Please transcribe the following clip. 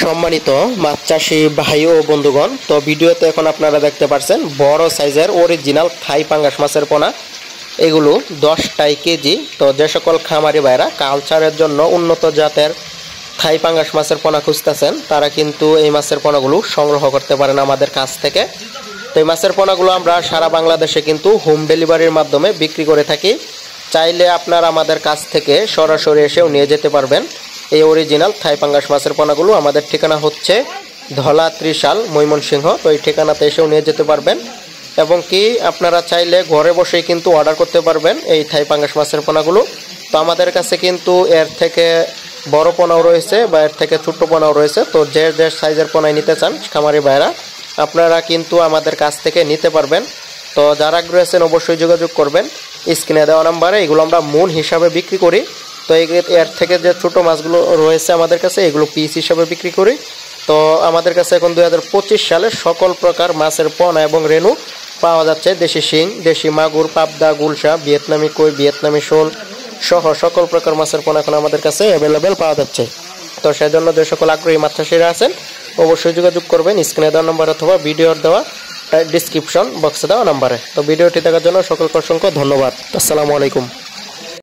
সম্মানিত মাছ চাষী ভাই ও বন্ধুগণ, তো ভিডিওতে এখন আপনারা দেখতে পাচ্ছেন বড় সাইজের অরিজিনাল থাই পাঙ্গাস মাছের পোনা। এগুলো 10টাই কেজি। তো যে সকল খামারি ভাইরা কালচারের জন্য উন্নত জাতের থাই পাঙ্গাস মাছের পোনা খুঁজতেছেন, তারা কিন্তু এই মাছের পোনাগুলো সংগ্রহ করতে পারেন আমাদের কাছ থেকে। তো এই মাছের পোনাগুলো আমরা সারা বাংলাদেশে কিন্তু হোম ডেলিভারির মাধ্যমে বিক্রি করে থাকি। চাইলে আপনারা আমাদের কাছ থেকে সরাসরি এসেও নিয়ে যেতে পারবেন এই অরিজিনাল থাই পাঙ্গাস মাছের পোনাগুলো। আমাদের ঠিকানা হচ্ছে ধলা ত্রিশাল, ময়মনসিংহ। তো এই ঠিকানাতে এসেও নিয়ে যেতে পারবেন এবং কি আপনারা চাইলে ঘরে বসেই কিন্তু অর্ডার করতে পারবেন এই থাই পাঙ্গাস মাছের পোনাগুলো। তো আমাদের কাছে কিন্তু এর থেকে বড় পোনাও রয়েছে বা এর থেকে ছোট্ট পোনাও রয়েছে। তো যে যে সাইজের পোনায় নিতে চান খামারি ভাইরা, আপনারা কিন্তু আমাদের কাছ থেকে নিতে পারবেন। তো যারা আগ্রহী আছেন অবশ্যই যোগাযোগ করবেন স্ক্রিনে দেওয়া নাম্বারে। এগুলো আমরা মন হিসাবে বিক্রি করি। তো এর থেকে যে ছোটো মাছগুলো রয়েছে আমাদের কাছে, এগুলো পিস হিসাবে বিক্রি করি। তো আমাদের কাছে এখন 2025 সালে সকল প্রকার মাছের পোনা এবং রেনু পাওয়া যাচ্ছে। দেশি শিং, দেশি মাগুর, পাবদা, গুলশা, ভিয়েতনামি কই, ভিয়েতনামি শোল সহ সকল প্রকার মাছের পোনা এখন আমাদের কাছে অ্যাভেলেবেল পাওয়া যাচ্ছে। তো সেজন্য যে সকল আগ্রহী মাছ চাষিরা আছেন অবশ্যই যোগাযোগ করবেন স্ক্রিনে দেওয়া নাম্বার অথবা ভিডিওর দেওয়া ডিসক্রিপশন বক্সে দেওয়া নাম্বারে। তো ভিডিওটি দেখার জন্য সকলকে অসংখ্য ধন্যবাদ। আসসালামু আলাইকুম।